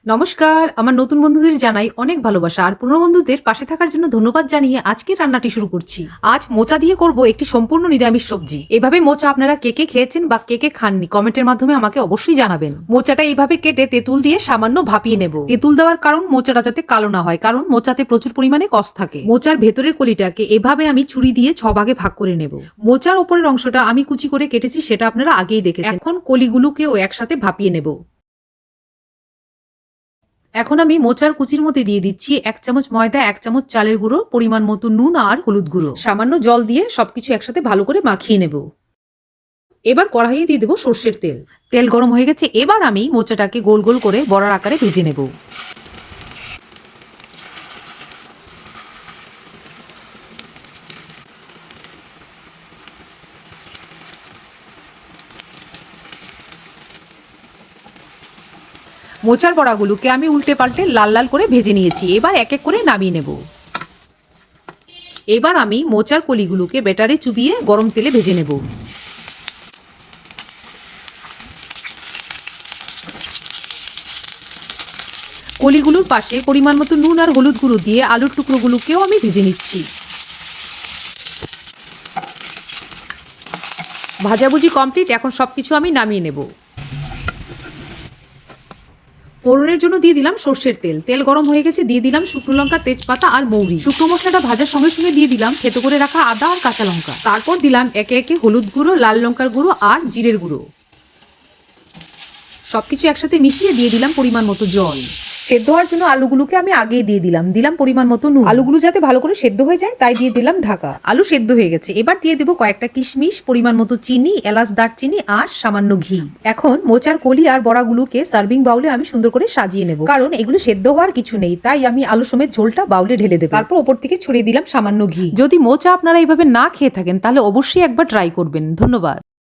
নমস্কার, আমার নতুন বন্ধুদের জানাই অনেক ভালোবাসা আর পুরনো বন্ধুদের পাশে থাকার জন্য ধন্যবাদ জানিয়ে আজকের রান্নাটি শুরু করছি। আজ মোচা দিয়ে করব একটি সম্পূর্ণ নিরামিষ সবজি। এভাবে মোচা আপনারা কে কে খেয়েছেন বা কে কে খাননি কমেন্টের মাধ্যমে আমাকে অবশ্যই জানাবেন। মোচাটা এইভাবে কেটে তেঁতুল দিয়ে সামান্য ভাপিয়ে নেব। তেঁতুল দেওয়ার কারণ মোচাটা যাতে কালো না হয়, কারণ মোচাতে প্রচুর পরিমাণে কষ থাকে। মোচার ভেতরের কলিটাকে এভাবে আমি ছুরি দিয়ে 6 ভাগে ভাগ করে নেব। মোচার ওপরের অংশটা আমি কুচি করে কেটেছি, সেটা আপনারা আগেই দেখেছেন। এখন কলিগুলোকেও একসাথে ভাপিয়ে নেব। এখন আমি মোচার কুচির মধ্যে দিয়ে দিচ্ছি 1 চামচ ময়দা, 1 চামচ চালের গুঁড়ো, পরিমাণ মতো নুন আর হলুদ গুঁড়ো, সামান্য জল দিয়ে সবকিছু একসাথে ভালো করে মাখিয়ে নেব। এবার কড়াইয়ে দিয়ে দেবো সর্ষের তেল। তেল গরম হয়ে গেছে, এবার আমি মোচাটাকে গোল গোল করে বড়ার আকারে ভেজে নেব। মোচার বড়াগুলোকে আমি উল্টে পাল্টে লাল লাল করে ভেজে নিয়েছি। এবার এক এক করে নামিয়ে নেব। এবার আমি মোচার কলিগুলোকে ব্যাটারে চুবিয়ে গরম তেলে ভেজে নেব। কলিগুলোর পাশে পরিমাণ মতো নুন আর হলুদ গুঁড়ো দিয়ে আলুর টুকরোগুলোকেও আমি ভেজে নিচ্ছি। ভাজাভুজি কমপ্লিট, এখন সবকিছু আমি নামিয়ে নেব। ফোড়নের জন্য দিয়ে দিলাম সর্ষের তেল। তেল গরম হয়ে গেছে, দিয়ে দিলাম শুকনো লঙ্কা, তেজপাতা আর মৌরি। শুকনো মশলাটা ভাজার সঙ্গে সঙ্গে দিয়ে দিলাম থেতো করে রাখা আদা আর কাঁচা লঙ্কা। তারপর দিলাম একে একে হলুদ গুঁড়ো, লাল লঙ্কার গুঁড়ো আর জিরের গুঁড়ো। সবকিছু একসাথে মিশিয়ে দিয়ে দিলাম পরিমাণ মতো জল। সেদ্ধ হওয়ার জন্য আলুগুলোকে আমি আগেই দিয়ে দিলাম পরিমাণ মতো নুন। আলুগুলো যাতে ভালো করে সেদ্ধ হয়ে যায় তাই দিয়ে দিলাম ঢাকা। আলু সেদ্ধ হয়ে গেছে, এবার দিয়ে দেবো কয়েকটা কিশমিশ, পরিমাণ মতো চিনি, এলাচ, দারচিনি আর সামান্য ঘি। এখন মোচার কলি আর বড়াগুলোকে সার্ভিং বাউলে আমি সুন্দর করে সাজিয়ে নেব, কারণ এগুলো সেদ্ধ হওয়ার কিছু নেই, তাই আমি আলু সমেত ঝোলটা বাউলে ঢেলে দেবো। তারপর ওপর থেকে ছড়িয়ে দিলাম সামান্য ঘি। যদি মোচা আপনারা এইভাবে না খেয়ে থাকেন তাহলে অবশ্যই একবার ট্রাই করবেন। ধন্যবাদ।